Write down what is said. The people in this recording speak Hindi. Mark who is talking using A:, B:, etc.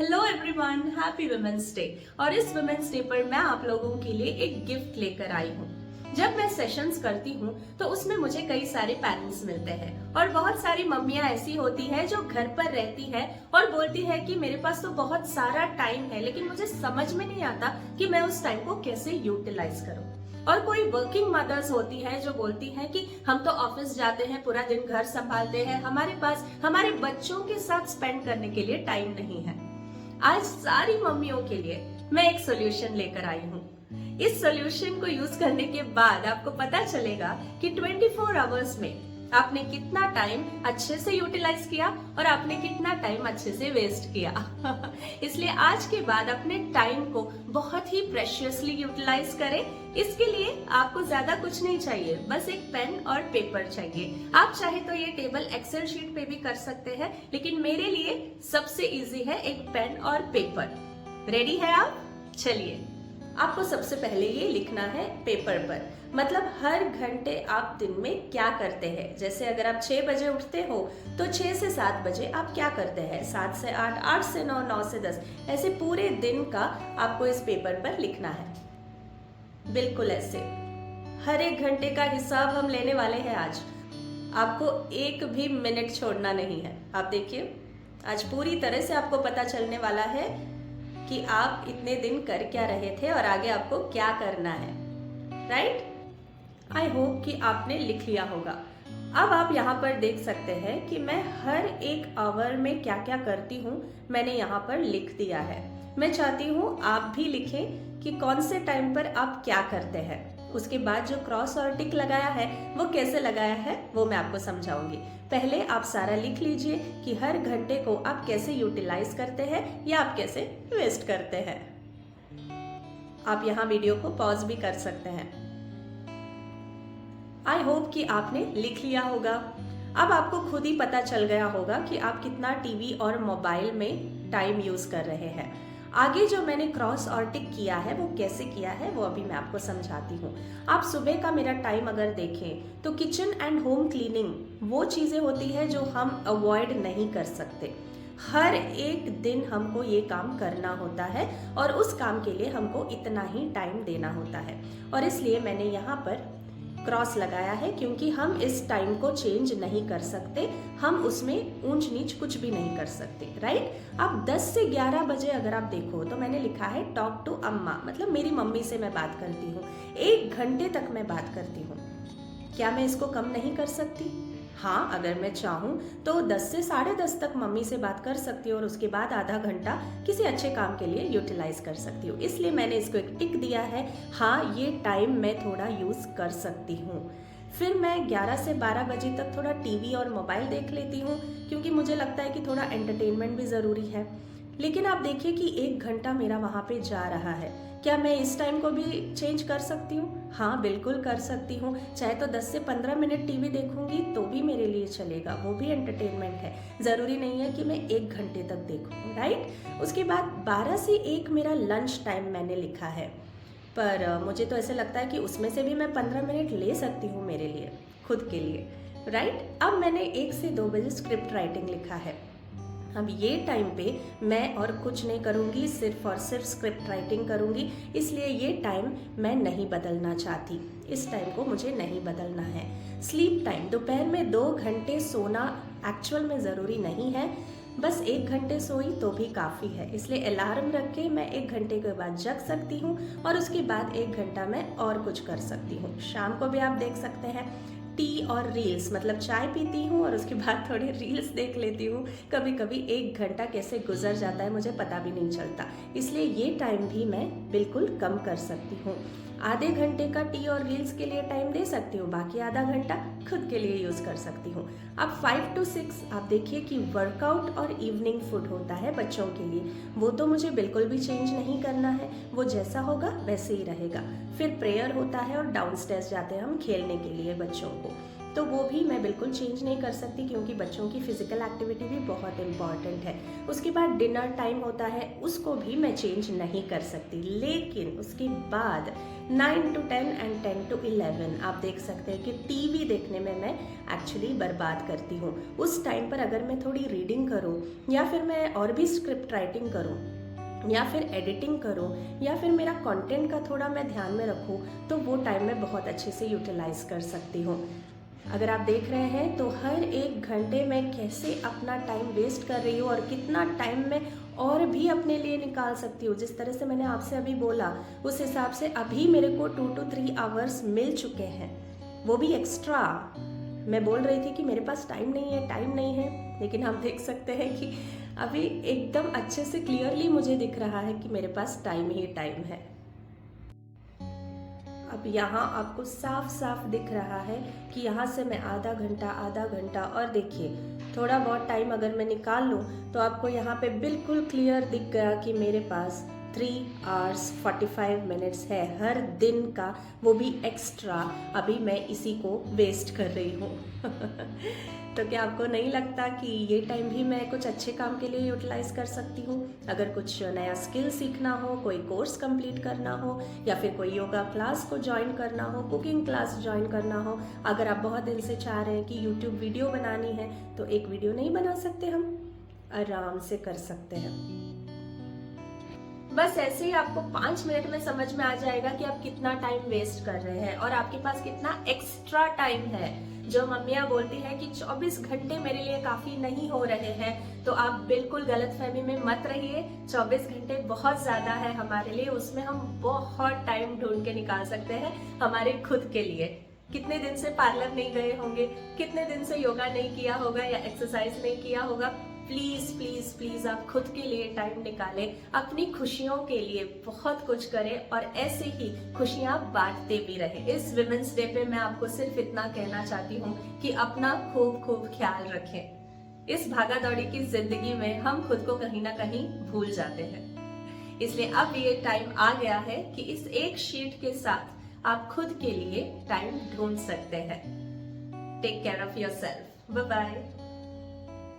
A: Hello everyone, happy women's day. और इस वुमेन्स डे पर मैं आप लोगों के लिए एक गिफ्ट लेकर आई हूँ। जब मैं सेशंस करती हूँ तो उसमें मुझे कई सारे पेरेंट्स मिलते हैं और बहुत सारी मम्मियाँ ऐसी होती है जो घर पर रहती है और बोलती है कि मेरे पास तो बहुत सारा टाइम है, लेकिन मुझे समझ में नहीं आता कि मैं उस टाइम को कैसे यूटिलाइज करूँ। और कोई वर्किंग मदर्स होती है जो बोलती है कि हम तो ऑफिस जाते हैं, पूरा दिन घर संभालते हैं, हमारे पास हमारे बच्चों के साथ स्पेंड करने के लिए टाइम नहीं है। आज सारी मम्मियों के लिए मैं एक सोल्यूशन लेकर आई हूँ। इस सोल्यूशन को यूज करने के बाद आपको पता चलेगा कि 24 आवर्स में आपने कितना टाइम अच्छे से यूटिलाइज किया और आपने कितना टाइम अच्छे से वेस्ट किया। इसलिए आज के बाद अपने टाइम को बहुत ही प्रेशियसली यूटिलाइज करें। इसके लिए आपको ज्यादा कुछ नहीं चाहिए, बस एक पेन और पेपर चाहिए। आप चाहे तो ये टेबल एक्सेल शीट पे भी कर सकते हैं, लेकिन मेरे लिए सबसे इजी है एक पेन और पेपर। रेडी है आप? चलिए, आपको सबसे पहले ये लिखना है पेपर पर, मतलब हर घंटे आप दिन में क्या करते हैं। जैसे अगर आप 6 बजे उठते हो तो 6 से 7 बजे आप क्या करते हैं, 7 से 8, 8 से 9, 9 से 10, ऐसे पूरे दिन का आपको इस पेपर पर लिखना है। बिल्कुल ऐसे हर एक घंटे का हिसाब हम लेने वाले हैं आज। आपको एक भी मिनट छोड़ना नहीं है। आप देखिए, आज पूरी तरह से आपको पता चलने वाला है कि आप इतने दिन कर क्या रहे थे और आगे आपको क्या करना है। राइट? आई होप कि आपने लिख लिया होगा। अब आप यहाँ पर देख सकते हैं कि मैं हर एक आवर में क्या क्या करती हूँ, मैंने यहाँ पर लिख दिया है। मैं चाहती हूँ आप भी लिखें कि कौन से टाइम पर आप क्या करते हैं। उसके बाद जो क्रॉस और टिक लगाया है वो कैसे लगाया है वो मैं आपको समझाऊंगी। पहले आप सारा लिख लीजिए कि हर घंटे को आप कैसे यूटिलाइज करते हैं या आप कैसे वेस्ट करते हैं। आप यहाँ वीडियो को पॉज भी कर सकते हैं। आई होप कि आपने लिख लिया होगा। अब आपको खुद ही पता चल गया होगा कि आप कितना टीवी और मोबाइल में टाइम यूज कर रहे हैं। आगे जो मैंने क्रॉस और टिक किया है वो कैसे किया है वो अभी मैं आपको समझाती हूँ। आप सुबह का मेरा टाइम अगर देखें तो किचन एंड होम क्लीनिंग वो चीज़ें होती है जो हम अवॉइड नहीं कर सकते। हर एक दिन हमको ये काम करना होता है और उस काम के लिए हमको इतना ही टाइम देना होता है, और इसलिए मैंने यहाँ पर क्रॉस लगाया है क्योंकि हम इस टाइम को चेंज नहीं कर सकते, हम उसमें ऊंच नीच कुछ भी नहीं कर सकते। राइट? अब 10 से 11 बजे अगर आप देखो तो मैंने लिखा है टॉक टू अम्मा, मतलब मेरी मम्मी से मैं बात करती हूँ। 1 घंटे तक मैं बात करती हूँ। क्या मैं इसको कम नहीं कर सकती? हाँ, अगर मैं चाहूँ तो 10 से 10:30 तक मम्मी से बात कर सकती हूँ और उसके बाद आधा घंटा किसी अच्छे काम के लिए यूटिलाइज कर सकती हूँ। इसलिए मैंने इसको एक टिक दिया है, हाँ ये टाइम मैं थोड़ा यूज़ कर सकती हूँ। फिर मैं 11 से 12 बजे तक थोड़ा टीवी और मोबाइल देख लेती हूँ क्योंकि मुझे लगता है कि थोड़ा एंटरटेनमेंट भी ज़रूरी है। लेकिन आप देखिए कि 1 घंटा मेरा वहाँ पे जा रहा है। क्या मैं इस टाइम को भी चेंज कर सकती हूँ? हाँ, बिल्कुल कर सकती हूँ। चाहे तो 10 से 15 मिनट टीवी देखूंगी तो भी मेरे लिए चलेगा, वो भी एंटरटेनमेंट है। ज़रूरी नहीं है कि मैं 1 घंटे तक देखूँ। राइट? उसके बाद 12 से 1 मेरा लंच टाइम मैंने लिखा है, पर मुझे तो ऐसे लगता है कि उसमें से भी मैं 15 मिनट ले सकती हूँ मेरे लिए, खुद के लिए। राइट? अब मैंने 1 से 2 बजे स्क्रिप्ट राइटिंग लिखा है। अब ये टाइम पे मैं और कुछ नहीं करूँगी, सिर्फ और सिर्फ स्क्रिप्ट राइटिंग करूँगी, इसलिए ये टाइम मैं नहीं बदलना चाहती। इस टाइम को मुझे नहीं बदलना है। स्लीप टाइम, दोपहर में 2 घंटे सोना एक्चुअल में ज़रूरी नहीं है, बस 1 घंटे सोई तो भी काफ़ी है। इसलिए अलार्म रख के मैं 1 घंटे के बाद जग सकती हूँ और उसके बाद 1 घंटा मैं और कुछ कर सकती हूँ। शाम को भी आप देख सकते हैं टी और रील्स, मतलब चाय पीती हूँ और उसके बाद थोड़ी रील्स देख लेती हूँ। कभी कभी 1 घंटा कैसे गुजर जाता है मुझे पता भी नहीं चलता, इसलिए ये टाइम भी मैं बिल्कुल कम कर सकती हूँ। आधे घंटे का टी और रील्स के लिए टाइम दे सकती हूँ, बाकी आधा घंटा खुद के लिए यूज़ कर सकती हूँ। अब 5 to 6 आप देखिए कि वर्कआउट और इवनिंग फूड होता है बच्चों के लिए, वो तो मुझे बिल्कुल भी चेंज नहीं करना है, वो जैसा होगा वैसे ही रहेगा। फिर प्रेयर होता है और डाउनस्टेयर्स जाते हैं हम खेलने के लिए बच्चों को। तो वो भी मैं बिल्कुल चेंज नहीं कर सकती, क्योंकि बच्चों की फिजिकल एक्टिविटी भी बहुत इम्पॉर्टेंट है। उसके बाद डिनर टाइम होता है, उसको भी मैं चेंज नहीं कर सकती। लेकिन उसके बाद 9 to 10 एंड 10 to 11 आप देख सकते हैं कि टीवी देखने में मैं एक्चुअली बर्बाद करती हूँ। उस टाइम पर अगर मैं थोड़ी रीडिंग करूँ, या फिर मैं और भी स्क्रिप्ट राइटिंग करूँ, या फिर एडिटिंग करूं, या फिर मेरा कंटेंट का थोड़ा मैं ध्यान में रखूं, तो वो टाइम मैं बहुत अच्छे से यूटिलाइज कर सकती हूँ। अगर आप देख रहे हैं तो हर एक घंटे में कैसे अपना टाइम वेस्ट कर रही हूँ और कितना टाइम मैं और भी अपने लिए निकाल सकती हूँ। जिस तरह से मैंने आपसे अभी बोला, उस हिसाब से अभी मेरे को 2 to 3 आवर्स मिल चुके हैं, वो भी एक्स्ट्रा। मैं बोल रही थी कि मेरे पास टाइम नहीं है, टाइम नहीं है, लेकिन आप देख सकते हैं कि अभी एकदम अच्छे से क्लियरली मुझे दिख रहा है कि मेरे पास टाइम ही टाइम है। अब यहाँ आपको साफ साफ दिख रहा है कि यहाँ से मैं आधा घंटा, और देखिए थोड़ा बहुत टाइम अगर मैं निकाल लूँ तो आपको यहाँ पे बिल्कुल क्लियर दिख गया कि मेरे पास 3 hours 45 minutes है हर दिन का, वो भी एक्स्ट्रा। अभी मैं इसी को वेस्ट कर रही हूँ। तो क्या आपको नहीं लगता कि ये टाइम भी मैं कुछ अच्छे काम के लिए यूटिलाइज कर सकती हूँ? अगर कुछ नया स्किल सीखना हो, कोई कोर्स कंप्लीट करना हो, या फिर कोई योगा क्लास को ज्वाइन करना हो, कुकिंग क्लास ज्वाइन करना हो, अगर आप बहुत दिन से चाह रहे हैं कि यूट्यूब वीडियो बनानी है, तो एक वीडियो नहीं बना सकते हम? आराम से कर सकते हैं। बस ऐसे ही आपको 5 मिनट में समझ में आ जाएगा कि आप कितना टाइम वेस्ट कर रहे हैं और आपके पास कितना एक्स्ट्रा टाइम है। जो मम्मियाँ बोलती हैं कि 24 घंटे मेरे लिए काफी नहीं हो रहे हैं, तो आप बिल्कुल गलतफहमी में मत रहिए। 24 घंटे बहुत ज्यादा है हमारे लिए, उसमें हम बहुत टाइम ढूंढ के निकाल सकते हैं हमारे खुद के लिए। कितने दिन से पार्लर नहीं गए होंगे, कितने दिन से योगा नहीं किया होगा या एक्सरसाइज नहीं किया होगा, प्लीज प्लीज प्लीज आप खुद के लिए टाइम निकालें, अपनी खुशियों के लिए बहुत कुछ करें और ऐसे ही खुशियां बांटते भी रहें। इस विमेंस डे पे मैं आपको सिर्फ इतना कहना चाहती हूँ कि अपना खूब खूब ख्याल रखें। इस भागा दौड़ी की जिंदगी में हम खुद को कहीं ना कहीं भूल जाते हैं, इसलिए अब ये टाइम आ गया है कि इस एक शीट के साथ आप खुद के लिए टाइम ढूंढ सकते हैं। Take care of yourself. Bye bye.